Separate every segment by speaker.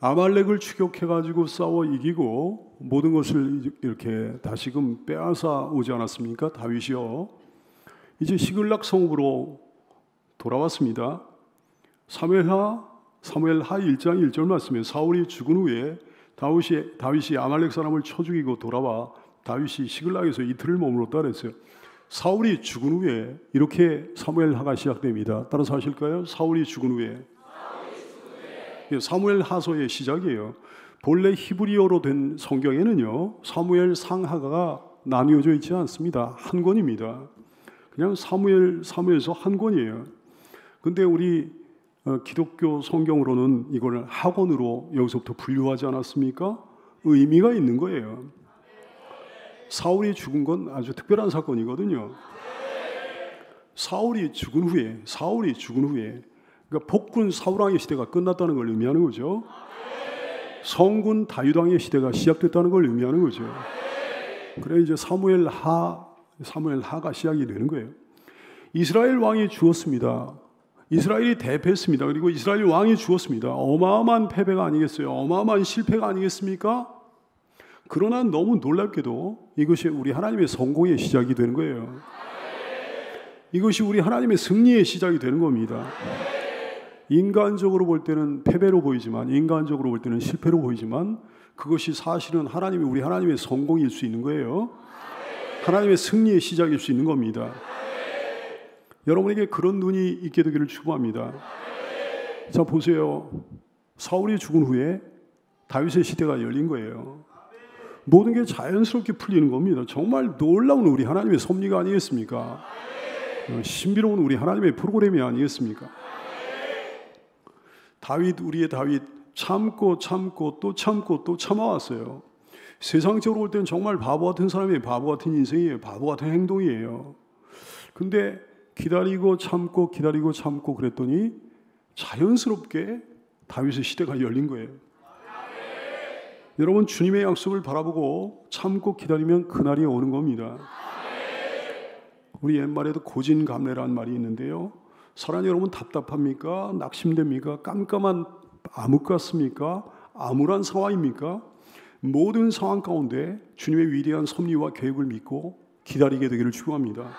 Speaker 1: 아말렉을 추격해가지고 싸워 이기고 모든 것을 이렇게 다시금 빼앗아 오지 않았습니까? 다윗이요. 이제 시글락 성읍으로 돌아왔습니다. 사무엘하 1장 1절 말씀에 사울이 죽은 후에 다윗이 아말렉 사람을 쳐 죽이고 돌아와 다윗이 시글락에서 이틀을 머물렀다 그랬어요. 사울이 죽은 후에 이렇게 사무엘하가 시작됩니다. 따라서 하실까요? 사울이 죽은 후에. 사무엘 하서의 시작이에요. 본래 히브리어로 된 성경에는요, 사무엘 상하가 나뉘어져 있지 않습니다. 한 권입니다. 그냥 사무엘서 한 권이에요. 근데 우리 기독교 성경으로는 이걸 학원으로 여기서부터 분류하지 않았습니까? 의미가 있는 거예요. 사울이 죽은 건 아주 특별한 사건이거든요. 사울이 죽은 후에 그러니까 복군 사울왕의 시대가 끝났다는 걸 의미하는 거죠. 성군 다윗왕의 시대가 시작됐다는 걸 의미하는 거죠. 그래 이제 사무엘하가 시작이 되는 거예요. 이스라엘 왕이 죽었습니다. 이스라엘이 대패했습니다. 그리고 이스라엘 왕이 죽었습니다. 어마어마한 패배가 아니겠어요? 어마어마한 실패가 아니겠습니까? 그러나 너무 놀랍게도 이것이 우리 하나님의 성공의 시작이 되는 거예요. 이것이 우리 하나님의 승리의 시작이 되는 겁니다. 인간적으로 볼 때는 패배로 보이지만, 인간적으로 볼 때는 실패로 보이지만, 그것이 사실은 우리 하나님의 성공일 수 있는 거예요. 하나님의 승리의 시작일 수 있는 겁니다. 여러분에게 그런 눈이 있게 되기를 축복합니다. 자, 보세요. 사울이 죽은 후에 다윗의 시대가 열린 거예요. 모든 게 자연스럽게 풀리는 겁니다. 정말 놀라운 우리 하나님의 섭리가 아니겠습니까? 신비로운 우리 하나님의 프로그램이 아니겠습니까? 우리의 다윗 참고 또 참아왔어요. 세상적으로 볼 때는 정말 바보 같은 사람이에요. 바보 같은 인생이에요. 바보 같은 행동이에요. 근데 기다리고 참고 그랬더니 자연스럽게 다윗의 시대가 열린 거예요. 여러분, 주님의 약속을 바라보고 참고 기다리면 그날이 오는 겁니다. 우리 옛말에도 고진감래라는 말이 있는데요. 사랑하는 여러분, 답답합니까? 낙심됩니까? 깜깜한 암흑 같습니까? 암울한 상황입니까? 모든 상황 가운데 주님의 위대한 섭리와 계획을 믿고 기다리게 되기를 축원합니다.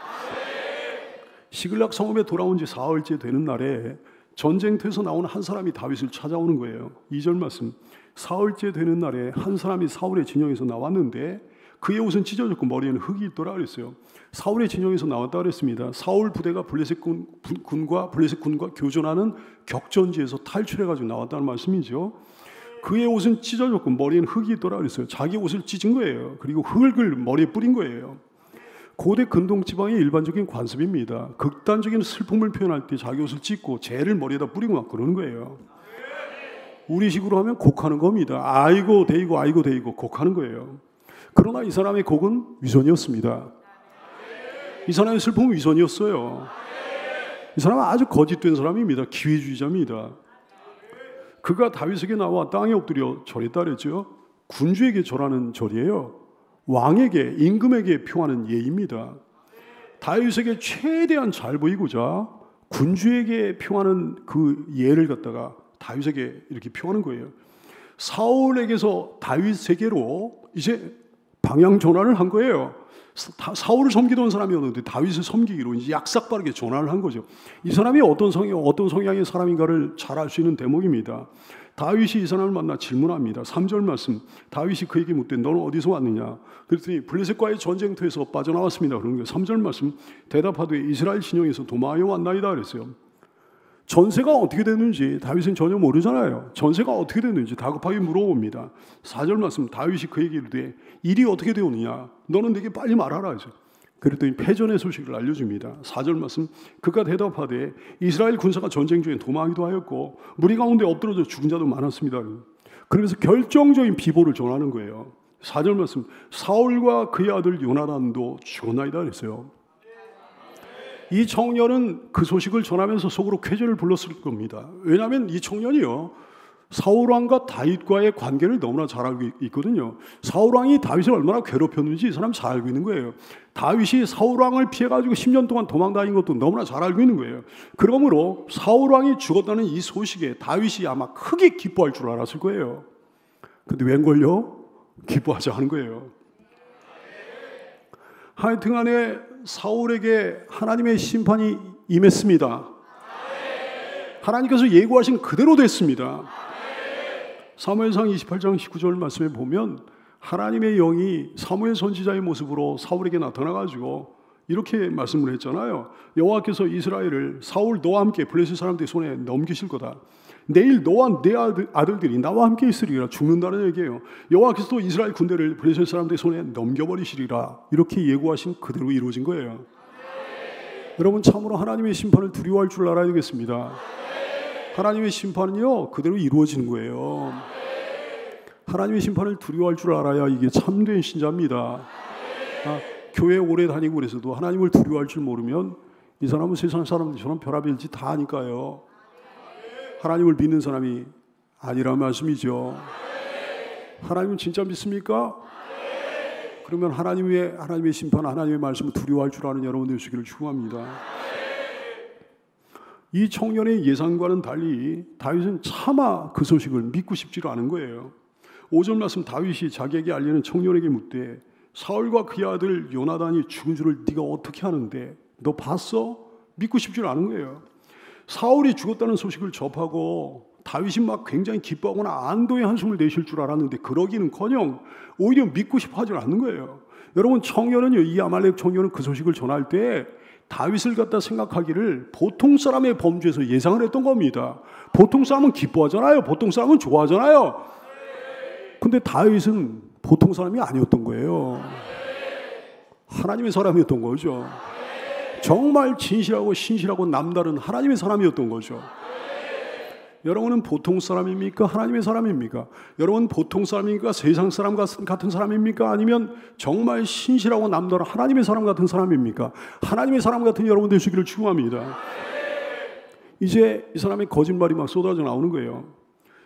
Speaker 1: 시글락 성읍에 돌아온 지 사흘째 되는 날에 전쟁터에서 나온 한 사람이 다윗을 찾아오는 거예요. 2절 말씀. 사흘째 되는 날에 한 사람이 사울의 진영에서 나왔는데 그의 옷은 찢어졌고 머리에는 흙이 있더라 그랬어요. 사울의 진영에서 나왔다 그랬습니다. 사울 부대가 블레셋 군과 교전하는 격전지에서 탈출해가지고 나왔다는 말씀이죠. 그의 옷은 찢어졌고 머리에는 흙이 있더라 그랬어요. 자기 옷을 찢은 거예요. 그리고 흙을 머리에 뿌린 거예요. 고대 근동지방의 일반적인 관습입니다. 극단적인 슬픔을 표현할 때 자기 옷을 찢고 재를 머리에다 뿌리고 막 그러는 거예요. 우리식으로 하면 곡하는 겁니다. 아이고 데이고 곡하는 거예요. 그러나 이 사람의 곡은 위선이었습니다. 이 사람의 슬픔은 위선이었어요. 이 사람은 아주 거짓된 사람입니다. 기회주의자입니다. 그가 다윗에게 나와 땅에 엎드려 절했다 그랬죠. 군주에게 절하는 절이에요. 왕에게, 임금에게 표하는 예입니다. 다윗에게 최대한 잘 보이고자 군주에게 표하는 그 예를 갖다가 다윗에게 이렇게 표하는 거예요. 사울에게서 다윗에게로 이제 방향 전환을 한 거예요. 사울을 섬기던 사람이었는데 다윗을 섬기기로 이제 약삭빠르게 전환을 한 거죠. 이 사람이 어떤 성향의 사람인가를 잘 알 수 있는 대목입니다. 다윗이 이 사람을 만나 질문합니다. 3절 말씀. 다윗이 그에게 묻되 너는 어디서 왔느냐? 그랬더니 블레셋과의 전쟁터에서 빠져나왔습니다. 그런 거예요. 3절 말씀. 대답하되 이스라엘 진영에서 도망하여 왔나이다 그랬어요. 전세가 어떻게 됐는지 다윗은 전혀 모르잖아요. 전세가 어떻게 됐는지 다급하게 물어봅니다. 4절 말씀. 다윗이 그에게 이르되 일이 어떻게 되었느냐? 너는 내게 빨리 말하라 하죠. 그랬더니 패전의 소식을 알려줍니다. 4절 말씀. 그가 대답하되 이스라엘 군사가 전쟁 중에 도망하기도 하였고 무리 가운데 엎드러져 죽은 자도 많았습니다. 그러면서 결정적인 비보를 전하는 거예요. 4절 말씀. 사울과 그의 아들 요나단도 죽었나이다 그랬어요. 이 청년은 그 소식을 전하면서 속으로 쾌재를 불렀을 겁니다. 왜냐하면 이 청년이요, 사울왕과 다윗과의 관계를 너무나 잘 알고 있거든요. 사울왕이 다윗을 얼마나 괴롭혔는지 이 사람 잘 알고 있는 거예요. 다윗이 사울왕을 피해가지고 10년 동안 도망다닌 것도 너무나 잘 알고 있는 거예요. 그러므로 사울왕이 죽었다는 이 소식에 다윗이 아마 크게 기뻐할 줄 알았을 거예요. 근데 웬걸요? 기뻐하지 않은 거예요. 하여튼간에 사울에게 하나님의 심판이 임했습니다. 하나님께서 예고하신 그대로 됐습니다. 사무엘상 28장 19절 말씀에 보면 하나님의 영이 사무엘 선지자의 모습으로 사울에게 나타나가지고 이렇게 말씀을 했잖아요. 여호와께서 이스라엘을 사울 너와 함께 블레셋 사람들의 손에 넘기실 거다. 내일 너와 내 아들들이 나와 함께 있으리라. 죽는다는 얘기예요. 여호와께서 이스라엘 군대를 블레셋 사람들의 손에 넘겨버리시리라. 이렇게 예고하신 그대로 이루어진 거예요. 여러분 참으로 하나님의 심판을 두려워할 줄 알아야 되겠습니다. 하나님의 심판은요 그대로 이루어지는 거예요. 하나님의 심판을 두려워할 줄 알아야 이게 참된 신자입니다. 교회 오래 다니고 그래서도 하나님을 두려워할 줄 모르면 이 사람은 세상 사람들처럼 별의별 짓 다 하니까요. 하나님을 믿는 사람이 아니란 말씀이죠. 하나님은 진짜 믿습니까? 그러면 하나님의 심판, 하나님의 말씀을 두려워할 줄 아는 여러분 되시기를 축원합니다. 이 청년의 예상과는 달리 다윗은 차마 그 소식을 믿고 싶지를 않은 거예요. 5절 말씀 다윗이 자기에게 알리는 청년에게 묻되 사울과 그의 아들 요나단이 죽은 줄을 네가 어떻게 아는데? 너 봤어? 믿고 싶지를 않은 거예요. 사울이 죽었다는 소식을 접하고 다윗이 막 굉장히 기뻐하거나 안도의 한숨을 내쉴 줄 알았는데 그러기는커녕 오히려 믿고 싶어 하지 않는 거예요. 여러분 청년은요, 이 아말렉 청년은 그 소식을 전할 때 다윗을 갖다 생각하기를 보통 사람의 범주에서 예상을 했던 겁니다. 보통 사람은 기뻐하잖아요. 보통 사람은 좋아하잖아요. 근데 다윗은 보통 사람이 아니었던 거예요. 하나님의 사람이었던 거죠. 정말 진실하고 신실하고 남다른 하나님의 사람이었던 거죠. 여러분은 보통 사람입니까? 하나님의 사람입니까? 여러분 보통 사람입니까? 세상 사람 같은 사람입니까? 아니면 정말 신실하고 남다른 하나님의 사람 같은 사람입니까? 하나님의 사람 같은 여러분 되시기를 축원합니다. 이제 이 사람의 거짓말이 막 쏟아져 나오는 거예요.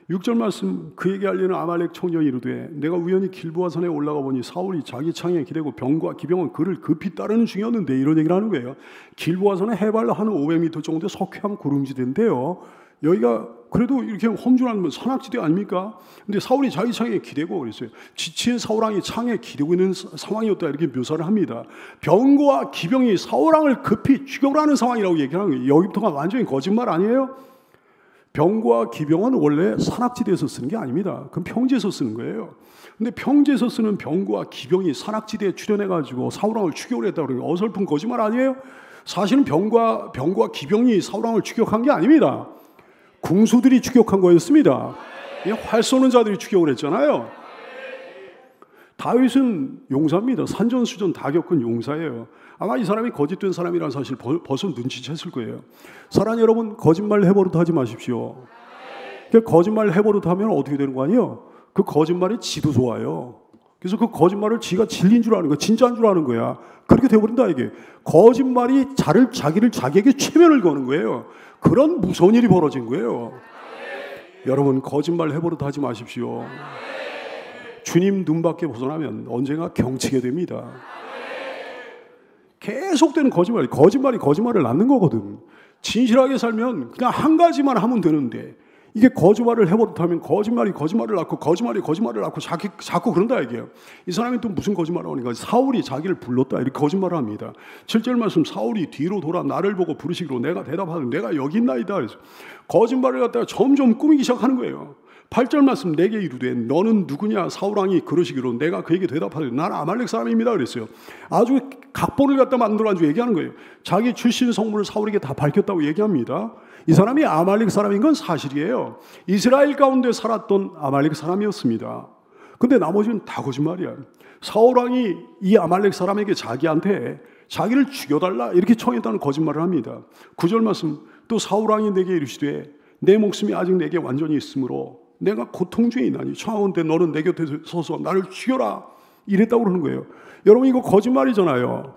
Speaker 1: 6절 말씀, 그에게 알리는 아말렉 청년이 이르되 내가 우연히 길보아 산에 올라가 보니 사울이 자기 창에 기대고 병과 기병은 그를 급히 따르는 중이었는데, 이런 얘기를 하는 거예요. 길보아 산은 해발 한 500m 정도 석회암 구릉지대인데요, 여기가 그래도 이렇게 험준한 산악지대 아닙니까? 근데 사울이 자기 창에 기대고 그랬어요. 지친 사울왕이 창에 기대고 있는 상황이었다, 이렇게 묘사를 합니다. 병과 기병이 사울왕을 급히 죽여라는 상황이라고 얘기하는 거예요. 여기부터가 완전히 거짓말 아니에요? 병과 기병은 원래 산악지대에서 쓰는 게 아닙니다. 그건 평지에서 쓰는 거예요. 근데 평지에서 쓰는 병과 기병이 산악지대에 출현해가지고 사울왕을 추격을 했다고 그러는 어설픈 거짓말 아니에요? 사실은 병과 기병이 사울왕을 추격한 게 아닙니다. 궁수들이 추격한 거였습니다. 활 쏘는 자들이 추격을 했잖아요. 다윗은 용사입니다. 산전수전 다 겪은 용사예요. 아마 이 사람이 거짓된 사람이라는 사실 벌써 눈치챘을 거예요. 사랑하는 여러분, 거짓말 해버릇 하지 마십시오. 거짓말 해버릇 하면 어떻게 되는 거 아니에요? 그 거짓말이 지도 좋아요. 그래서 그 거짓말을 지가 진리인 줄 아는 거야. 진짜인 줄 아는 거야. 그렇게 돼버린다 이게. 거짓말이 자기에게 최면을 거는 거예요. 그런 무서운 일이 벌어진 거예요. 여러분 거짓말 해버릇 하지 마십시오. 주님 눈밖에 벗어나면 언젠가 경치게 됩니다. 계속되는 거짓말을 낳는 거거든. 진실하게 살면 그냥 한 가지만 하면 되는데, 이게 거짓말을 해버릇하면 거짓말을 낳고 거짓말을 낳고 자꾸 그런다 이게요. 이 사람이 또 무슨 거짓말을 하니까 사울이 자기를 불렀다 이렇게 거짓말을 합니다. 7절 말씀, 사울이 뒤로 돌아 나를 보고 부르시기로 내가 대답하되 내가 여기 있나이다. 그래서 거짓말을 갖다가 점점 꾸미기 시작하는 거예요. 8절 말씀, 내게 이르되 너는 누구냐? 사울왕이 그러시기로 내가 그에게 대답하되 나는 아말렉 사람입니다 그랬어요. 아주 각본을 갖다 만들어가지고 얘기하는 거예요. 자기 출신 성분을 사울에게 다 밝혔다고 얘기합니다. 이 사람이 아말렉 사람인 건 사실이에요. 이스라엘 가운데 살았던 아말렉 사람이었습니다. 근데 나머지는 다 거짓말이야. 사울왕이 이 아말렉 사람에게 자기한테 자기를 죽여달라 이렇게 청했다는 거짓말을 합니다. 9절 말씀, 또 사울왕이 내게 이르시되 내 목숨이 아직 내게 완전히 있으므로 내가 고통 중에 있나니 청하건대 너는 내 곁에 서서 나를 죽여라 이랬다고 그러는 거예요. 여러분 이거 거짓말이잖아요.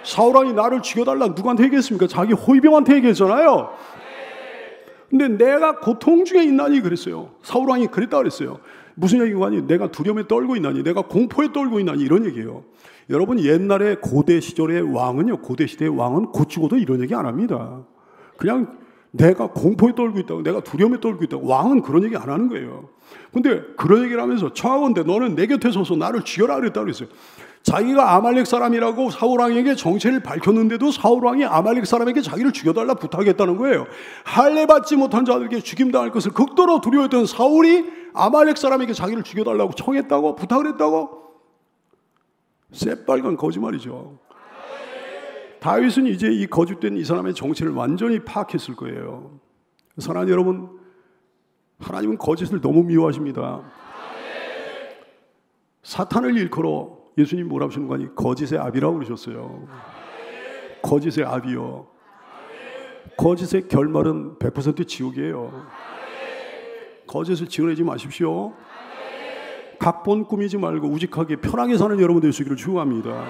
Speaker 1: 사울왕이 나를 죽여달라 누구한테 얘기했습니까? 자기 호위병한테 얘기했잖아요. 근데 내가 고통 중에 있나니 그랬어요. 사울왕이 그랬다 그랬어요. 무슨 얘기가니? 내가 두려움에 떨고 있나니, 내가 공포에 떨고 있나니, 이런 얘기예요. 여러분, 옛날에 고대 시절의 왕은요, 고대 시대의 왕은 곧 죽어도 이런 얘기 안 합니다. 그냥 내가 공포에 떨고 있다고, 내가 두려움에 떨고 있다고, 왕은 그런 얘기 안 하는 거예요. 근데 그런 얘기를 하면서 청하건대 너는 내 곁에 서서 나를 죽여라 그랬다고 그랬어요. 자기가 아말렉 사람이라고 사울왕에게 정체를 밝혔는데도 사울왕이 아말렉 사람에게 자기를 죽여달라 부탁했다는 거예요. 할례 받지 못한 자들에게 죽임당할 것을 극도로 두려워했던 사울이 아말렉 사람에게 자기를 죽여달라고 청했다고, 부탁을 했다고? 새빨간 거짓말이죠. 다윗은 이제 이 거짓된 이 사람의 정체를 완전히 파악했을 거예요. 사랑하는 여러분, 하나님은 거짓을 너무 미워하십니다. 사탄을 일컬어 예수님 뭐라고 하시는 거 아니? 거짓의 아비라고 그러셨어요. 거짓의 아비요. 거짓의 결말은 100% 지옥이에요. 거짓을 지어내지 마십시오. 각본 꾸미지 말고 우직하게 편하게 사는 여러분 되시기를 축원합니다.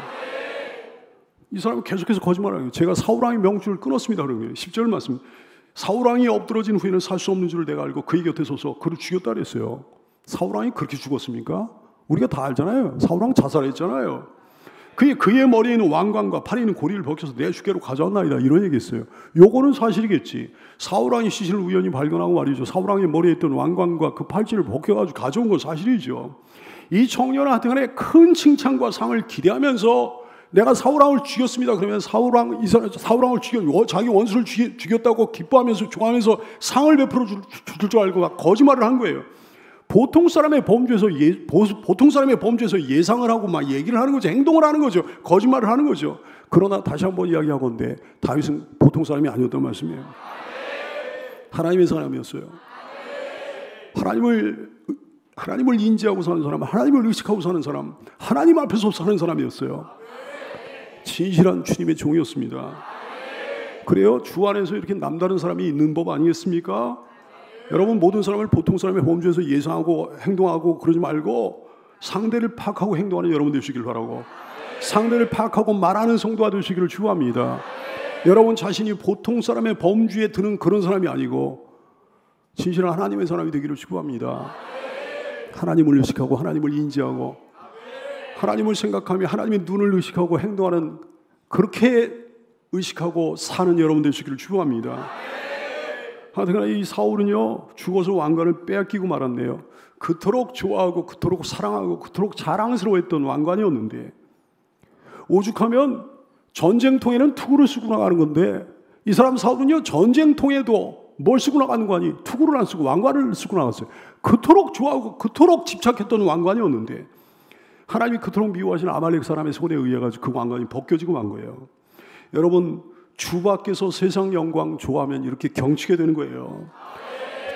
Speaker 1: 이 사람은 계속해서 거짓말을 해요. 제가 사울왕의 명줄을 끊었습니다. 그런 거예요. 10절 말씀. 사울왕이 엎드러진 후에는 살 수 없는 줄을 내가 알고 그의 곁에 서서 그를 죽였다 그랬어요. 사울왕이 그렇게 죽었습니까? 우리가 다 알잖아요. 사울왕 자살했잖아요. 그의 머리에 있는 왕관과 팔에 있는 고리를 벗겨서 내 주께로 가져왔나이다, 이런 얘기했어요. 요거는 사실이겠지. 사울왕이 시신을 우연히 발견하고 말이죠. 사울왕의 머리에 있던 왕관과 그 팔찌를 벗겨가지고 가져온 건 사실이죠. 이 청년은 하여튼간에 큰 칭찬과 상을 기대하면서 내가 사울왕을 죽였습니다. 그러면 사울왕을 죽여, 자기 원수를 죽였다고 기뻐하면서 좋아하면서 상을 베풀어 줄 줄 알고 막 거짓말을 한 거예요. 보통 사람의 범죄에서 예상을 하고 막 얘기를 하는 거죠. 행동을 하는 거죠. 거짓말을 하는 거죠. 그러나 다시 한번 이야기하건대 다윗은 보통 사람이 아니었단 말씀이에요. 하나님의 사람이었어요. 하나님을 인지하고 사는 사람, 하나님을 의식하고 사는 사람, 하나님 앞에서 사는 사람이었어요. 진실한 주님의 종이었습니다. 그래요? 주 안에서 이렇게 남다른 사람이 있는 법 아니겠습니까? 여러분, 모든 사람을 보통 사람의 범죄에서 예상하고 행동하고 그러지 말고 상대를 파악하고 행동하는 여러분 되시길 바라고, 상대를 파악하고 말하는 성도가 되시기를 축원합니다. 여러분 자신이 보통 사람의 범주에 드는 그런 사람이 아니고 진실한 하나님의 사람이 되기를 축원합니다. 하나님을 의식하고 하나님을 인지하고 하나님을 생각하며 하나님의 눈을 의식하고 행동하는, 그렇게 의식하고 사는 여러분 되시기를 축원합니다. 하여튼 이 사울은요, 죽어서 왕관을 빼앗기고 말았네요. 그토록 좋아하고 그토록 사랑하고 그토록 자랑스러워했던 왕관이었는데, 오죽하면 전쟁통에는 투구를 쓰고 나가는 건데, 이 사람 사울은요, 전쟁통에도 뭘 쓰고 나가는 거 아니? 투구를 안 쓰고 왕관을 쓰고 나갔어요. 그토록 좋아하고 그토록 집착했던 왕관이었는데 하나님이 그토록 미워하시는 아말렉 사람의 손에 의해 가지고 그 왕관이 벗겨지고 만 거예요. 여러분, 주 밖에서 세상 영광 좋아하면 이렇게 경치게 되는 거예요.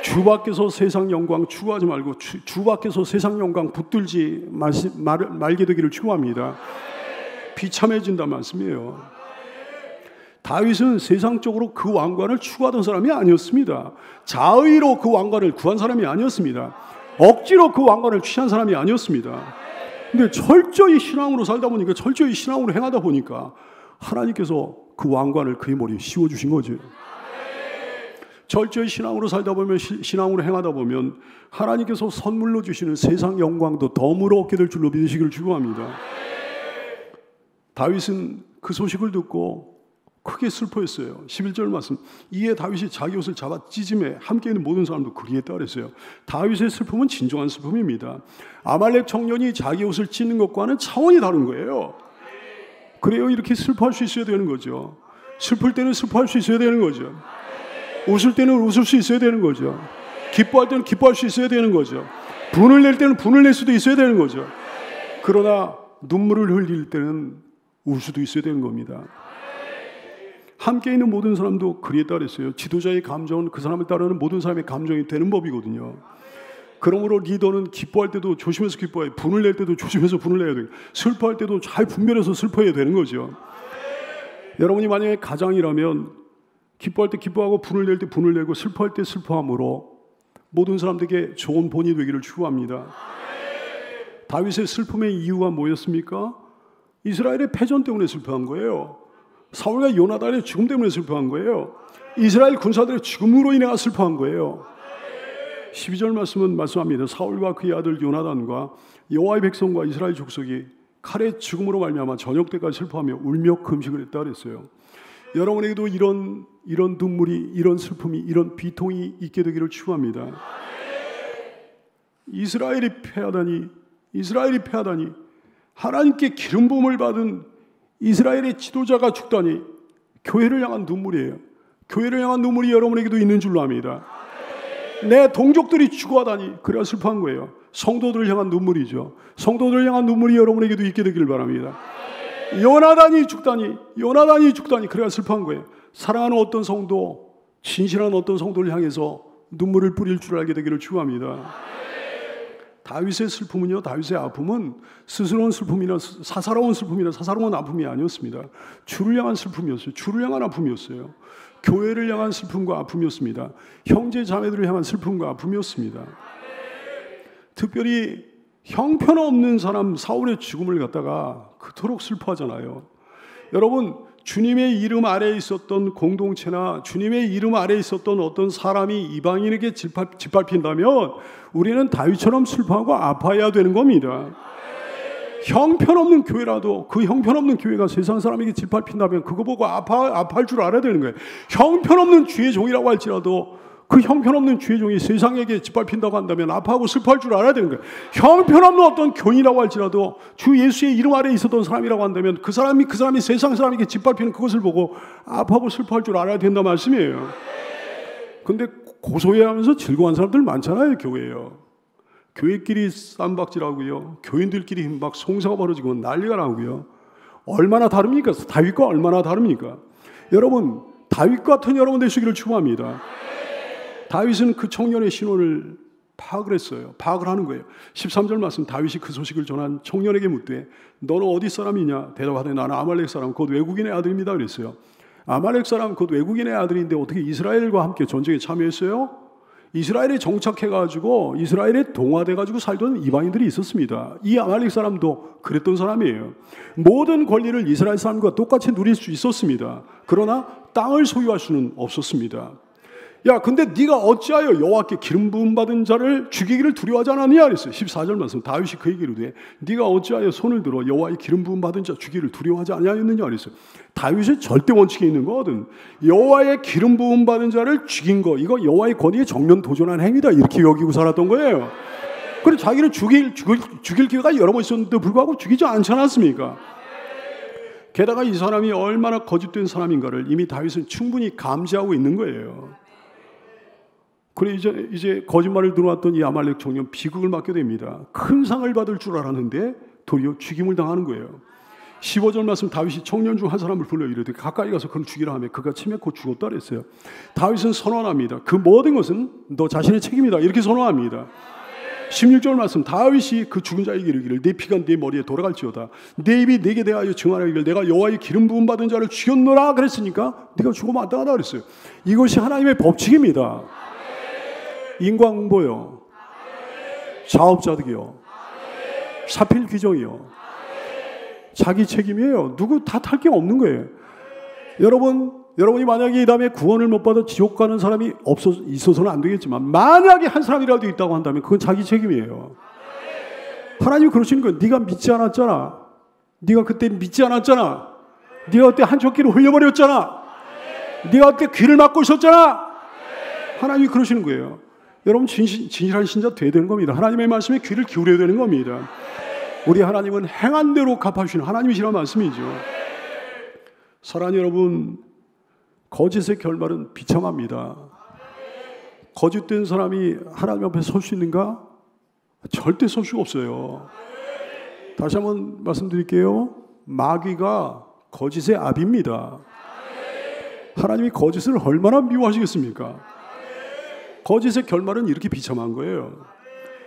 Speaker 1: 주 밖에서 세상 영광 추구하지 말고 주 밖에서 세상 영광 붙들지 말게 되기를 축원합니다. 비참해진단 말씀이에요. 다윗은 세상적으로 그 왕관을 추구하던 사람이 아니었습니다. 자의로 그 왕관을 구한 사람이 아니었습니다. 억지로 그 왕관을 취한 사람이 아니었습니다. 근데 철저히 신앙으로 살다 보니까, 철저히 신앙으로 행하다 보니까 하나님께서 그 왕관을 그의 머리에 씌워주신 거죠. 철저히 신앙으로 살다 보면, 신앙으로 행하다 보면 하나님께서 선물로 주시는 세상 영광도 덤으로 얻게 될 줄로 믿으시기를 축원합니다. 다윗은 그 소식을 듣고 크게 슬퍼했어요. 11절 말씀. 이에 다윗이 자기 옷을 잡아 찢음에 함께 있는 모든 사람도 그리했다 그랬어요. 다윗의 슬픔은 진정한 슬픔입니다. 아말렉 청년이 자기 옷을 찢는 것과는 차원이 다른 거예요. 그래요, 이렇게 슬퍼할 수 있어야 되는 거죠. 슬플 때는 슬퍼할 수 있어야 되는 거죠. 웃을 때는 웃을 수 있어야 되는 거죠. 기뻐할 때는 기뻐할 수 있어야 되는 거죠. 분을 낼 때는 분을 낼 수도 있어야 되는 거죠. 그러나 눈물을 흘릴 때는 울 수도 있어야 되는 겁니다. 함께 있는 모든 사람도 그리했다 그랬어요. 지도자의 감정은 그 사람을 따르는 모든 사람의 감정이 되는 법이거든요. 그러므로 리더는 기뻐할 때도 조심해서 기뻐해요. 분을 낼 때도 조심해서 분을 내야 돼요. 슬퍼할 때도 잘 분별해서 슬퍼해야 되는 거죠. 여러분이 만약에 가장이라면 기뻐할 때 기뻐하고 분을 낼 때 분을 내고 슬퍼할 때 슬퍼함으로 모든 사람들에게 좋은 본이 되기를 축원합니다. 다윗의 슬픔의 이유가 뭐였습니까? 이스라엘의 패전 때문에 슬퍼한 거예요. 사울과 요나단의 죽음 때문에 슬퍼한 거예요. 이스라엘 군사들의 죽음으로 인해 슬퍼한 거예요. 12절 말씀은 말씀합니다. 사울과 그의 아들 요나단과 여호와의 백성과 이스라엘 족속이 칼의 죽음으로 말미암아 저녁 때까지 슬퍼하며 울며 금식을 했다 그랬어요. 여러분에게도 이런 눈물이, 이런 슬픔이, 이런 비통이 있게 되기를 축원합니다. 이스라엘이 패하다니 하나님께 기름 부음을 받은 이스라엘의 지도자가 죽다니 교회를 향한 눈물이에요. 교회를 향한 눈물이 여러분에게도 있는 줄로 압니다. 내 동족들이 죽어하다니 그래야 슬퍼한 거예요. 성도들을 향한 눈물이죠. 성도들을 향한 눈물이 여러분에게도 있게 되기를 바랍니다. 요나단이 죽다니 그래야 슬퍼한 거예요. 사랑하는 어떤 성도, 진실한 어떤 성도를 향해서 눈물을 뿌릴 줄 알게 되기를 축원합니다. 다윗의 슬픔은요, 다윗의 아픔은 스스로운 슬픔이나 사사로운 슬픔이나 사사로운 아픔이 아니었습니다. 주를 향한 슬픔이었어요. 주를 향한 아픔이었어요. 교회를 향한 슬픔과 아픔이었습니다. 형제 자매들을 향한 슬픔과 아픔이었습니다. 특별히 형편없는 사람 사울의 죽음을 갖다가 그토록 슬퍼하잖아요. 여러분, 주님의 이름 아래에 있었던 공동체나 주님의 이름 아래에 있었던 어떤 사람이 이방인에게 짓밟힌다면 우리는 다윗처럼 슬퍼하고 아파해야 되는 겁니다. 형편없는 교회라도 그 형편없는 교회가 세상 사람에게 짓밟힌다면 그거 보고 아파할 줄 알아야 되는 거예요. 형편없는 주의 종이라고 할지라도 그 형편없는 주의 종이 세상에게 짓밟힌다고 한다면 아파하고 슬퍼할 줄 알아야 되는 거예요. 형편없는 어떤 교인이라고 할지라도 주 예수의 이름 아래에 있었던 사람이라고 한다면 그 사람이 세상 사람에게 짓밟히는 그것을 보고 아파하고 슬퍼할 줄 알아야 된다 말씀이에요. 근데 고소해하면서 즐거운 사람들 많잖아요. 교회에요. 교회끼리 쌈박질하고요, 교인들끼리 막 송사가 벌어지고 난리가 나고요. 얼마나 다릅니까? 다윗과 얼마나 다릅니까? 여러분, 다윗 같은 여러분 되시기를 축원합니다. 다윗은 그 청년의 신원을 파악을 했어요. 파악을 하는 거예요. 13절 말씀, 다윗이 그 소식을 전한 청년에게 묻되 너는 어디 사람이냐? 대답하되 나는 아말렉 사람 곧 외국인의 아들입니다 그랬어요. 아말렉 사람 곧 외국인의 아들인데 어떻게 이스라엘과 함께 전쟁에 참여했어요? 이스라엘에 정착해가지고 이스라엘에 동화돼가지고 살던 이방인들이 있었습니다. 이 아말렉 사람도 그랬던 사람이에요. 모든 권리를 이스라엘 사람과 똑같이 누릴 수 있었습니다. 그러나 땅을 소유할 수는 없었습니다. 야, 근데 네가 어찌하여 여호와께 기름 부음 받은 자를 죽이기를 두려워하지 않았느냐 그랬어요. 14절 말씀, 다윗이 그에게 이르되 네가 어찌하여 손을 들어 여호와의 기름 부음 받은 자 죽이기를 두려워하지 아니하였느냐 그랬어요. 다윗의 절대 원칙에 있는 거거든. 여호와의 기름 부음 받은 자를 죽인 거, 이거 여호와의 권위에 정면 도전한 행위다, 이렇게 여기고 살았던 거예요. 그래서 자기를 죽일 기회가 여러 번 있었는데도 불구하고 죽이지 않지 않았습니까? 게다가 이 사람이 얼마나 거짓된 사람인가를 이미 다윗은 충분히 감지하고 있는 거예요. 그래 이제 거짓말을 들어왔던 이 아말렉 청년 비극을 맞게 됩니다. 큰 상을 받을 줄 알았는데 도리어 죽임을 당하는 거예요. 15절 말씀, 다윗이 청년 중 한 사람을 불러 이르되 가까이 가서 그를 죽이라 하며 그가 치매 곧 죽었다 그랬어요. 다윗은 선언합니다. 그 모든 것은 너 자신의 책임이다, 이렇게 선언합니다. 16절 말씀, 다윗이 그 죽은 자에게 이르기를 내 피가 내 머리에 돌아갈지어다 내 입이 내게 대하여 증언하기를 내가 여호와의 기름 부음 받은 자를 죽였노라 그랬으니까 네가 죽어 마땅하다 그랬어요. 이것이 하나님의 법칙입니다. 인과응보요, 자업자득이요, 사필 규정이요, 자기 책임이에요. 누구 탓할 게 없는 거예요. 여러분이 만약에 이 다음에 구원을 못 받아 지옥 가는 사람이 있어서는 안 되겠지만 만약에 한 사람이라도 있다고 한다면 그건 자기 책임이에요. 하나님이 그러시는 거예요. 네가 믿지 않았잖아. 네가 그때 믿지 않았잖아. 네가 그때 한쪽귀를 흘려버렸잖아. 네가 그때 귀를 막고 있었잖아. 하나님이 그러시는 거예요. 여러분, 진실한 신자 돼야 되는 겁니다. 하나님의 말씀에 귀를 기울여야 되는 겁니다. 우리 하나님은 행한 대로 갚아주시는 하나님이시라는 말씀이죠. 사랑하는 여러분, 거짓의 결말은 비참합니다. 거짓된 사람이 하나님 앞에 설 수 있는가? 절대 설 수가 없어요. 다시 한번 말씀드릴게요. 마귀가 거짓의 압입니다. 하나님이 거짓을 얼마나 미워하시겠습니까? 거짓의 결말은 이렇게 비참한 거예요.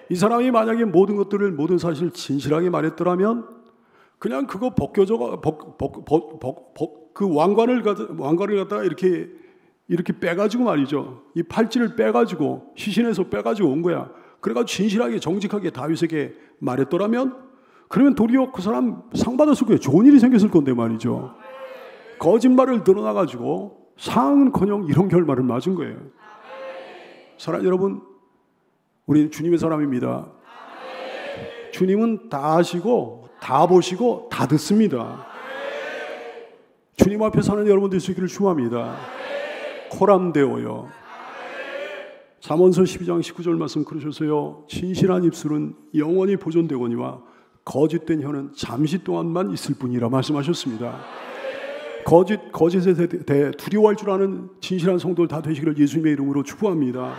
Speaker 1: 이 사람이 만약에 모든 것들을, 모든 사실을 진실하게 말했더라면 그냥 그거 그 왕관을 갖다가 이렇게 빼가지고 말이죠. 이 팔찌를 빼가지고 시신에서 빼가지고 온 거야. 그래가지고 진실하게 정직하게 다윗에게 말했더라면 그러면 도리어 그 사람 상 받았을 거예요. 좋은 일이 생겼을 건데 말이죠. 거짓말을 드러나가지고 상은커녕 이런 결말을 맞은 거예요. 사랑하는 여러분, 우리는 주님의 사람입니다. 주님은 다 아시고 다 보시고 다 듣습니다. 주님 앞에 사는 여러분들 되시기를 축원합니다. 코람데오요. 잠언서 12장 19절 말씀 그러셨어요. 진실한 입술은 영원히 보존되거니와 거짓된 혀는 잠시 동안만 있을 뿐이라 말씀하셨습니다. 거짓에 대해 두려워할 줄 아는 진실한 성도들 다 되시기를 예수님의 이름으로 축복합니다.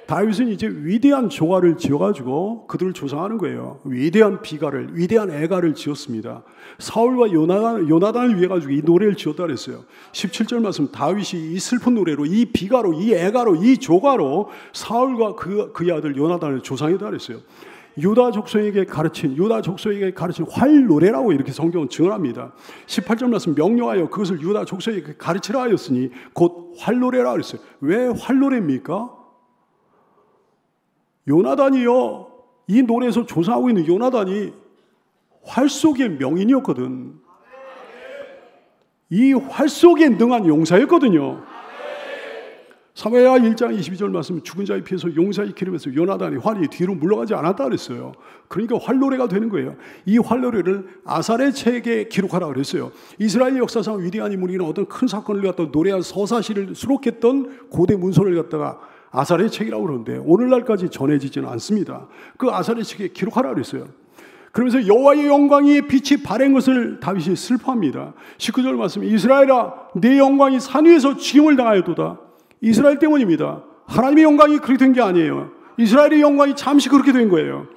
Speaker 1: 다윗은 이제 위대한 조가를 지어가지고 그들을 조상하는 거예요. 위대한 비가를, 위대한 애가를 지었습니다. 사울과 요나단을 위해 가지고 이 노래를 지었다 그랬어요. 17절 말씀, 다윗이 이 슬픈 노래로, 이 비가로, 이 애가로, 이 조가로 사울과 그의 아들 요나단을 조상했다 그랬어요. 유다 족속에게 가르친 활 노래라고 이렇게 성경은 증언합니다. 18절 말씀, 명령하여 그것을 유다 족속에게 가르치라 하였으니 곧 활 노래라 그랬어요. 왜 활 노래입니까? 요나단이요, 이 노래에서 조사하고 있는 요나단이 활 속의 명인이었거든. 이 활 속에 능한 용사였거든요. 사무엘하 1장 22절 말씀, 죽은 자의 피에서 용사의 기름에서 요나단이 활이 뒤로 물러가지 않았다 그랬어요. 그러니까 활노래가 되는 거예요. 이 활노래를 아살의 책에 기록하라 그랬어요. 이스라엘 역사상 위대한 인물이나 어떤 큰 사건을 갖다 노래한 서사시를 수록했던 고대 문서를 갖다가 아살의 책이라고 그러는데 오늘날까지 전해지지는 않습니다. 그 아살의 책에 기록하라 그랬어요. 그러면서 여호와의 영광이 빛이 바랜 것을 다윗이 슬퍼합니다. 19절 말씀, 이스라엘아 내 영광이 산 위에서 죽임을 당하였도다. 이스라엘 때문입니다. 하나님의 영광이 그렇게 된 게 아니에요. 이스라엘의 영광이 잠시 그렇게 된 거예요.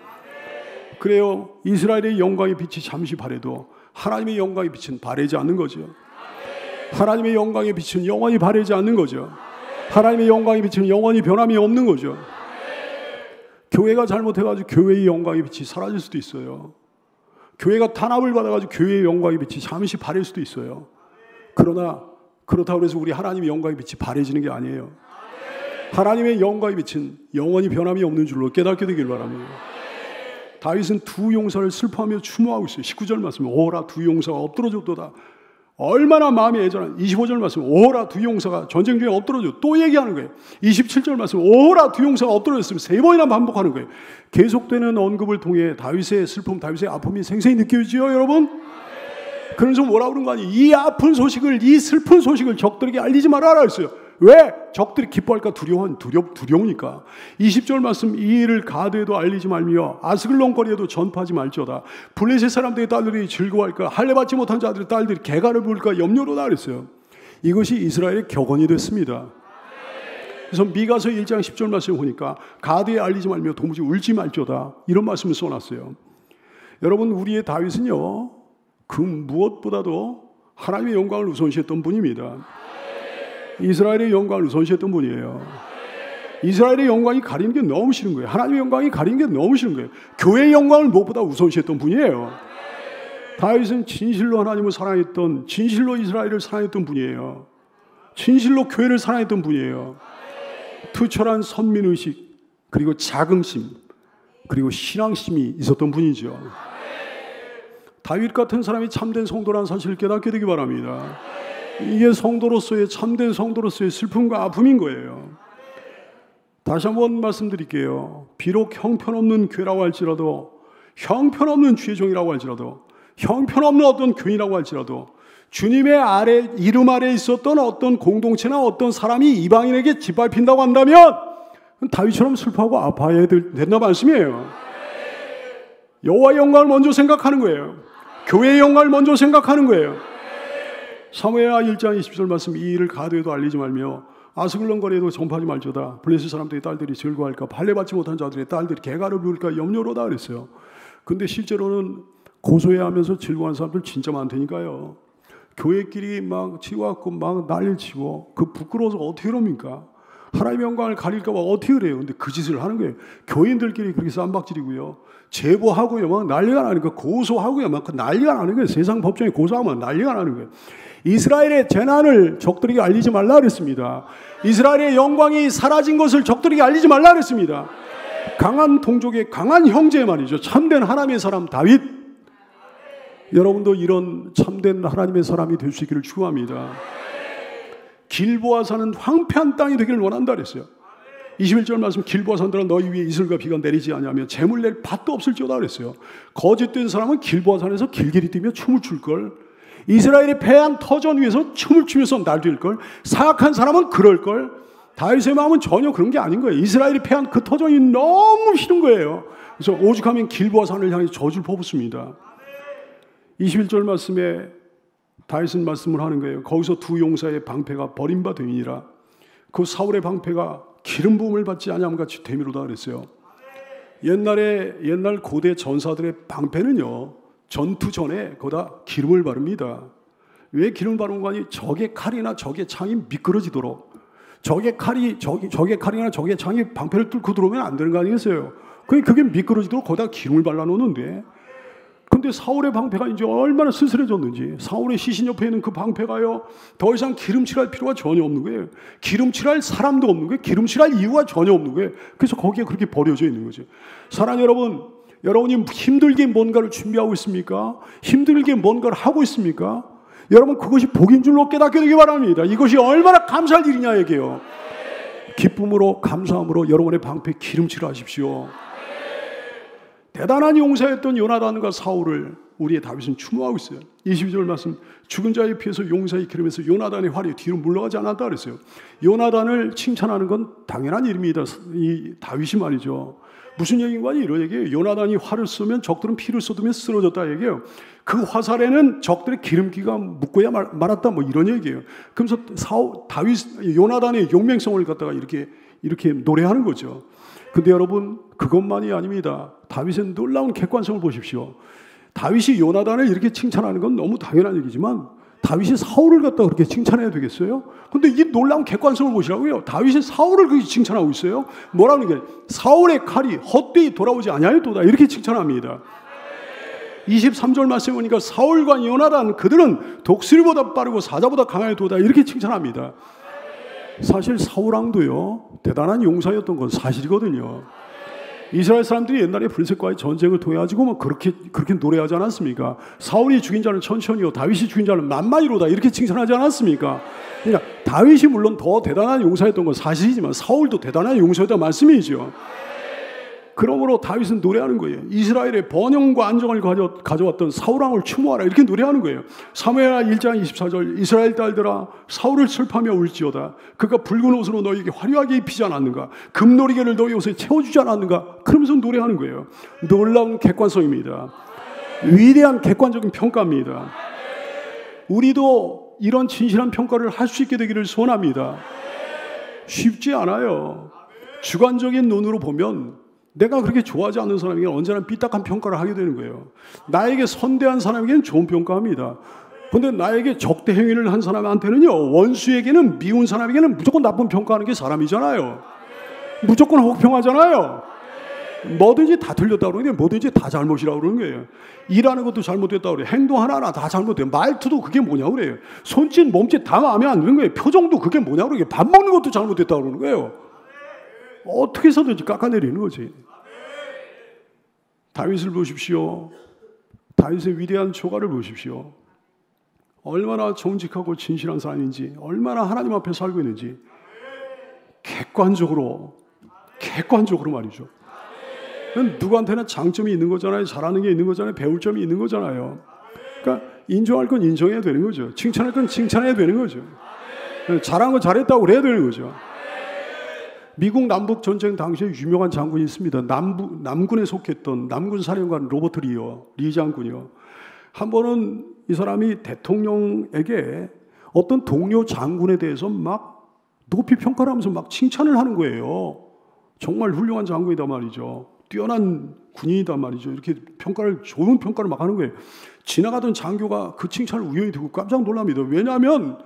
Speaker 1: 그래요. 이스라엘의 영광의 빛이 잠시 바래도 하나님의 영광의 빛은 바래지 않는 거죠. 하나님의 영광의 빛은 영원히 바래지 않는 거죠. 하나님의 영광의 빛은 영원히 변함이 없는 거죠. 교회가 잘못해가지고 교회의 영광의 빛이 사라질 수도 있어요. 교회가 탄압을 받아가지고 교회의 영광의 빛이 잠시 바랄 수도 있어요. 그러나 그렇다고 해서 우리 하나님의 영광의 빛이 바래지는 게 아니에요. 하나님의 영광의 빛은 영원히 변함이 없는 줄로 깨닫게 되길 바랍니다. 다윗은 두 용사를 슬퍼하며 추모하고 있어요. 19절 말씀, 오라 두 용사가 엎드러졌도다. 얼마나 마음이 애절한. 25절 말씀, 오라 두 용사가 전쟁 중에 엎드러져. 또 얘기하는 거예요. 27절 말씀, 오라 두 용사가 엎드러졌으면 세 번이나 반복하는 거예요. 계속되는 언급을 통해 다윗의 슬픔, 다윗의 아픔이 생생히 느껴지죠, 여러분? 그러면서 뭐라고 그런 거 아니에요? 이 아픈 소식을, 이 슬픈 소식을 적들에게 알리지 말아라 했어요. 왜? 적들이 기뻐할까? 두려우니까. 20절 말씀, 이 일을 가드에도 알리지 말며 아스글론 거리에도 전파하지 말지어다. 블레셋 사람들의 딸들이 즐거워할까? 할례 받지 못한 자들의 딸들이 개가를 부를까? 염려로다 그랬어요. 이것이 이스라엘의 격언이 됐습니다. 그래서 미가서 1장 10절 말씀을 보니까 가드에 알리지 말며 도무지 울지 말지어다, 이런 말씀을 써놨어요. 여러분, 우리의 다윗은요, 그 무엇보다도 하나님의 영광을 우선시했던 분입니다. 이스라엘의 영광을 우선시했던 분이에요. 이스라엘의 영광이 가리는 게 너무 싫은 거예요. 하나님의 영광이 가리는 게 너무 싫은 거예요. 교회의 영광을 무엇보다 우선시했던 분이에요. 다윗은 진실로 하나님을 사랑했던, 진실로 이스라엘을 사랑했던 분이에요. 진실로 교회를 사랑했던 분이에요. 투철한 선민의식, 그리고 자긍심, 그리고 신앙심이 있었던 분이죠. 다윗 같은 사람이 참된 성도라는 사실을 깨닫게 되기 바랍니다. 이게 성도로서의, 참된 성도로서의 슬픔과 아픔인 거예요. 다시 한번 말씀드릴게요. 비록 형편없는 교회라고 할지라도, 형편없는 주의 종이라고 할지라도, 형편없는 어떤 교인이라고 할지라도, 주님의 이름 아래 있었던 어떤 공동체나 어떤 사람이 이방인에게 짓밟힌다고 한다면 다윗처럼 슬퍼하고 아파해야 된다 말씀이에요. 여호와의 영광을 먼저 생각하는 거예요. 교회의 영광을 먼저 생각하는 거예요. 사무엘하 1장 20절 말씀, 이 일을 가드에도 알리지 말며 아스글론 거리에도 전파하지 말지어다. 블레셋 사람들의 딸들이 즐거워할까? 할례 받지 못한 자들의 딸들이 개가를 부를까? 염려로다 그랬어요. 근데 실제로는 고소해하면서 즐거워하는 사람들 진짜 많다니까요. 교회끼리 막 치고갖고 막 난리를 치고, 그 부끄러워서 어떻게 그럽니까? 하나님의 영광을 가릴까 봐 어떻게 그래요? 근데 그 짓을 하는 거예요. 교인들끼리 그렇게 쌈박질이고요, 제보하고요, 막 난리가 나는 거예요. 고소하고요, 막 난리가 나는 거예요. 세상 법정에 고소하면 난리가 나는 거예요. 이스라엘의 재난을 적들에게 알리지 말라 그랬습니다. 이스라엘의 영광이 사라진 것을 적들에게 알리지 말라 그랬습니다. 강한 동족의 강한 형제 말이죠. 참된 하나님의 사람 다윗. 여러분도 이런 참된 하나님의 사람이 될 수 있기를 축원합니다. 길보아 산은 황폐한 땅이 되기를 원한다 그랬어요. 21절 말씀, 길보아 산들아 너희 위에 이슬과 비가 내리지 아니하며 재물 낼 밭도 없을지어다 그랬어요. 거짓된 사람은 길보아 산에서 길길이 뛰며 춤을 출걸. 이스라엘의 패한 터전 위에서 춤을 추면서 날뛸걸. 사악한 사람은 그럴걸. 다윗의 마음은 전혀 그런 게 아닌 거예요. 이스라엘이 패한 그 터전이 너무 싫은 거예요. 그래서 오죽하면 길보아 산을 향해 저주를 퍼붓습니다. 21절 말씀에 다윗은 말씀을 하는 거예요. 거기서 두 용사의 방패가 버림받으니라. 그 사울의 방패가 기름 부음을 받지 아니함 같이 되미로다 그랬어요. 옛날 고대 전사들의 방패는요, 전투 전에 거기다 기름을 바릅니다. 왜 기름을 바르는 거 아니? 적의 칼이나 적의 창이 미끄러지도록. 적의 칼이나 적의 창이 방패를 뚫고 들어오면 안 되는 거 아니겠어요? 그게 미끄러지도록 거기다 기름을 발라놓는데, 근데 사울의 방패가 이제 얼마나 쓸쓸해졌는지, 사울의 시신 옆에 있는 그 방패가요, 더 이상 기름칠할 필요가 전혀 없는 거예요. 기름칠할 사람도 없는 거예요. 기름칠할 이유가 전혀 없는 거예요. 그래서 거기에 그렇게 버려져 있는 거죠. 사랑하는 여러분, 여러분이 힘들게 뭔가를 준비하고 있습니까? 힘들게 뭔가를 하고 있습니까? 여러분, 그것이 복인 줄로 깨닫게 되기 바랍니다. 이것이 얼마나 감사할 일이냐 얘기해요. 기쁨으로, 감사함으로 여러분의 방패 기름칠을 하십시오. 대단한 용사였던 요나단과 사울을 우리의 다윗은 추모하고 있어요. 22절 말씀, 죽은 자의 피에서 용사의 기름에서 요나단의 활이 뒤로 물러가지 않았다 그랬어요. 요나단을 칭찬하는 건 당연한 일입니다. 이 다윗이 말이죠. 무슨 얘기인가? 이런 얘기예요. 요나단이 활을 쏘면 적들은 피를 쏟으며 쓰러졌다 얘기예요. 그 화살에는 적들의 기름기가 묻고야 말았다, 뭐 이런 얘기예요. 그러면서 요나단의 용맹성을 갖다가 이렇게 노래하는 거죠. 근데 여러분, 그것만이 아닙니다. 다윗의 놀라운 객관성을 보십시오. 다윗이 요나단을 이렇게 칭찬하는 건 너무 당연한 얘기지만 다윗이 사울을 갖다 그렇게 칭찬해야 되겠어요? 근데 이 놀라운 객관성을 보시라고요. 다윗이 사울을 그렇게 칭찬하고 있어요. 뭐라는 게, 사울의 칼이 헛되이 돌아오지 아니하였도다 이렇게 칭찬합니다. 23절 말씀에 보니까 사울과 요나단 그들은 독수리보다 빠르고 사자보다 강하였도다 이렇게 칭찬합니다. 사실 사울왕도요, 대단한 용사였던 건 사실이거든요. 이스라엘 사람들이 옛날에 블레셋과의 전쟁을 통해 가지고 뭐 그렇게 노래하지 않았습니까? 사울이 죽인 자는 천천히요, 다윗이 죽인 자는 만만히로다 이렇게 칭찬하지 않았습니까? 그러니까 다윗이 물론 더 대단한 용사였던 건 사실이지만 사울도 대단한 용사였다는 말씀이죠. 그러므로 다윗은 노래하는 거예요. 이스라엘의 번영과 안정을 가져왔던 사울왕을 추모하라 이렇게 노래하는 거예요. 사무엘하 1장 24절, 이스라엘 딸들아 사울을 슬퍼하며 울지어다. 그가 붉은 옷으로 너희에게 화려하게 입히지 않았는가? 금노리개를 너희 옷에 채워주지 않았는가? 그러면서 노래하는 거예요. 놀라운 객관성입니다. 위대한 객관적인 평가입니다. 우리도 이런 진실한 평가를 할 수 있게 되기를 소원합니다. 쉽지 않아요. 주관적인 눈으로 보면 내가 그렇게 좋아하지 않는 사람에게는 언제나 삐딱한 평가를 하게 되는 거예요. 나에게 선대한 사람에게는 좋은 평가합니다. 그런데 나에게 적대 행위를 한 사람한테는요, 원수에게는, 미운 사람에게는 무조건 나쁜 평가하는 게 사람이잖아요. 무조건 혹평하잖아요. 뭐든지 다 틀렸다고 그러는 거예요. 뭐든지 다 잘못이라고 그러는 거예요. 일하는 것도 잘못됐다고 그래요. 행동 하나하나 다 잘못돼요. 말투도 그게 뭐냐고 그래요. 손짓, 몸짓 다 마음에 안 드는 거예요. 표정도 그게 뭐냐고 그래요. 밥 먹는 것도 잘못됐다고 그러는 거예요. 어떻게 해서든지 깎아내리는 거지. 다윗을 보십시오. 다윗의 위대한 초가를 보십시오. 얼마나 정직하고 진실한 사람인지, 얼마나 하나님 앞에 살고 있는지 객관적으로 말이죠. 누구한테나 장점이 있는 거잖아요. 잘하는 게 있는 거잖아요. 배울 점이 있는 거잖아요. 그러니까 인정할 건 인정해야 되는 거죠. 칭찬할 건 칭찬해야 되는 거죠. 잘한 거 잘했다고 그래야 되는 거죠. 미국 남북 전쟁 당시에 유명한 장군이 있습니다. 남군에 속했던 남군 사령관 로버트 리 장군이요. 한 번은 이 사람이 대통령에게 어떤 동료 장군에 대해서 막 높이 평가를 하면서 막 칭찬을 하는 거예요. 정말 훌륭한 장군이다 말이죠. 뛰어난 군인이다 말이죠. 이렇게 좋은 평가를 막 하는 거예요. 지나가던 장교가 그 칭찬을 우연히 듣고 깜짝 놀랍니다. 왜냐하면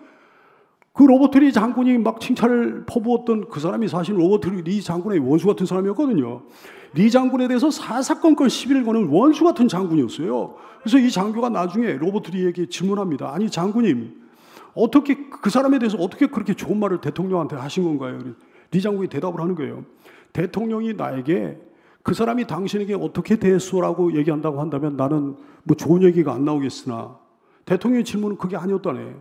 Speaker 1: 그 로버트 리 장군이 막 칭찬을 퍼부었던 그 사람이 사실 로버트 리 장군의 원수 같은 사람이었거든요. 리 장군에 대해서 사사건건 시비를 거는 원수 같은 장군이었어요. 그래서 이 장교가 나중에 로버트 리에게 질문합니다. 아니 장군님, 어떻게 그 사람에 대해서 어떻게 그렇게 좋은 말을 대통령한테 하신 건가요? 리 장군이 대답을 하는 거예요. 대통령이 나에게 그 사람이 당신에게 어떻게 대했소라고 얘기한다고 한다면 나는 뭐 좋은 얘기가 안 나오겠으나, 대통령의 질문은 그게 아니었다네.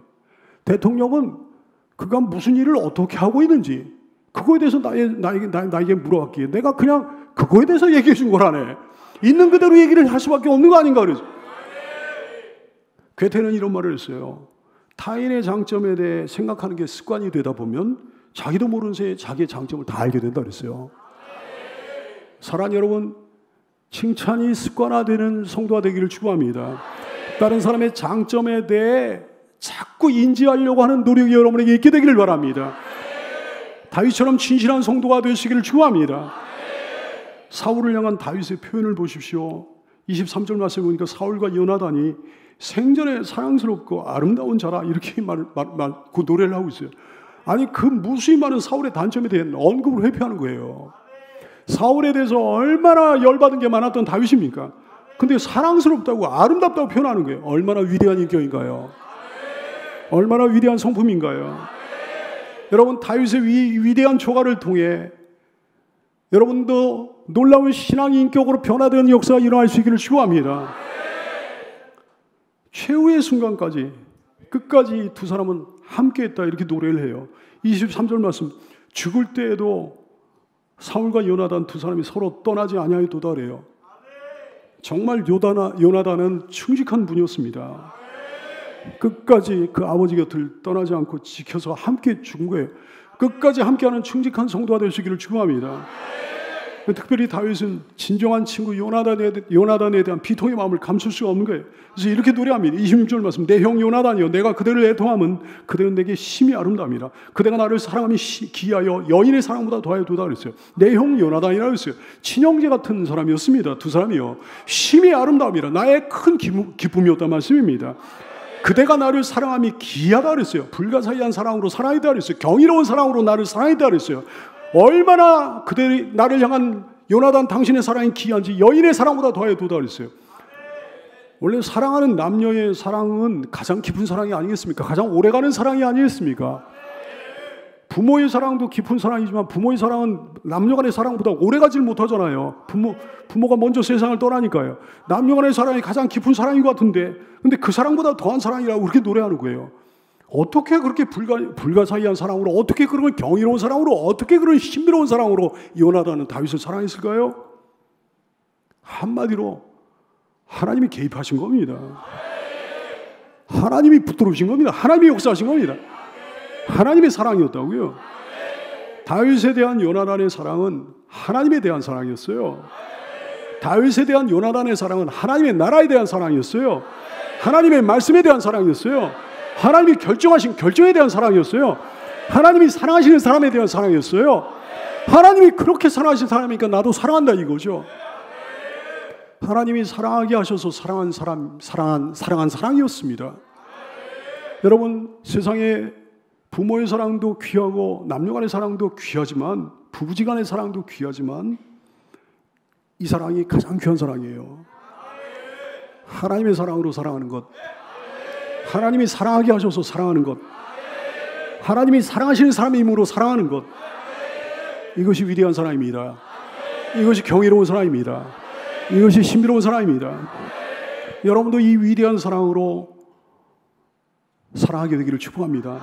Speaker 1: 대통령은 그가 무슨 일을 어떻게 하고 있는지 그거에 대해서 나에게 물어봤기에 내가 그냥 그거에 대해서 얘기해 준 거라네. 있는 그대로 얘기를 할 수밖에 없는 거 아닌가 그러죠. 괴테는 이런 말을 했어요. 타인의 장점에 대해 생각하는 게 습관이 되다 보면 자기도 모르는 새에 자기의 장점을 다 알게 된다 그랬어요. 사랑하는 여러분, 칭찬이 습관화되는 성도가 되기를 축원합니다. 다른 사람의 장점에 대해 자꾸 인지하려고 하는 노력이 여러분에게 있게 되기를 바랍니다. 다윗처럼 진실한 성도가 되시기를 축원합니다. 사울을 향한 다윗의 표현을 보십시오. 23절 말씀을 보니까 사울과 요나단이 생전에 사랑스럽고 아름다운 자라 이렇게 그 노래를 하고 있어요. 아니 그 무수히 많은 사울의 단점에 대한 언급을 회피하는 거예요. 사울에 대해서 얼마나 열받은 게 많았던 다윗입니까? 근데 사랑스럽다고 아름답다고 표현하는 거예요. 얼마나 위대한 인격인가요? 얼마나 위대한 성품인가요? 여러분, 다윗의 위대한 조가를 통해 여러분도 놀라운 신앙 인격으로 변화되는 역사가 일어날 수 있기를 축원합니다. 최후의 순간까지 끝까지 두 사람은 함께했다 이렇게 노래를 해요. 23절 말씀, 죽을 때에도 사울과 요나단 두 사람이 서로 떠나지 아니하였도다 그래요. 정말 요나단은 충직한 분이었습니다. 끝까지 그 아버지 곁을 떠나지 않고 지켜서 함께 죽은 거예요. 끝까지 함께하는 충직한 성도가 되시기를 축원합니다. 특별히 다윗은 진정한 친구 요나단에 대한 비통의 마음을 감출 수가 없는 거예요. 그래서 이렇게 노래합니다. 26절 말씀, 내 형 요나단이여 내가 그대를 애통함은 그대는 내게 심히 아름답니다. 그대가 나를 사랑함이 기하여 여인의 사랑보다 더하여도다 그랬어요. 내 형 요나단이라고 했어요. 친형제 같은 사람이었습니다. 두 사람이요 심히 아름답니다. 나의 큰 기쁨이었단 말씀입니다. 그대가 나를 사랑함이 기하다 그랬어요. 불가사의한 사랑으로 사랑했다 그랬어요. 경이로운 사랑으로 나를 사랑했다 그랬어요. 얼마나 그들이 나를 향한 요나단 당신의 사랑이 기한지 여인의 사랑보다 더하여도다 그랬어요. 원래 사랑하는 남녀의 사랑은 가장 깊은 사랑이 아니겠습니까? 가장 오래가는 사랑이 아니겠습니까? 부모의 사랑도 깊은 사랑이지만 부모의 사랑은 남녀 간의 사랑보다 오래가질 못하잖아요. 부모가 먼저 세상을 떠나니까요. 남녀 간의 사랑이 가장 깊은 사랑인 것 같은데 근데 그 사랑보다 더한 사랑이라고 그렇게 노래하는 거예요. 어떻게 그렇게 불가사의한 사랑으로, 어떻게 그런 경이로운 사랑으로, 어떻게 그런 신비로운 사랑으로 요나단은 다윗을 사랑했을까요? 한마디로 하나님이 개입하신 겁니다. 하나님이 붙들어주신 겁니다. 하나님이 역사하신 겁니다. 하나님의 사랑이었다고요. 다윗에 대한 요나단의 사랑은 하나님에 대한 사랑이었어요. 다윗에 대한 요나단의 사랑은 하나님의 나라에 대한 사랑이었어요. 하나님의 말씀에 대한 사랑이었어요. 하나님이 결정하신 결정에 대한 사랑이었어요. 하나님이 사랑하시는 사람에 대한 사랑이었어요. 하나님이 그렇게 사랑하신 사람이니까 나도 사랑한다 이거죠. 하나님이 사랑하게 하셔서 사랑한 사랑이었습니다. 여러분, 세상에 부모의 사랑도 귀하고 남녀 간의 사랑도 귀하지만, 부부지간의 사랑도 귀하지만 이 사랑이 가장 귀한 사랑이에요. 하나님의 사랑으로 사랑하는 것, 하나님이 사랑하게 하셔서 사랑하는 것, 하나님이 사랑하시는 사람의 힘으로 사랑하는 것, 이것이 위대한 사랑입니다. 이것이 경이로운 사랑입니다. 이것이 신비로운 사랑입니다. 여러분도 이 위대한 사랑으로 사랑하게 되기를 축복합니다.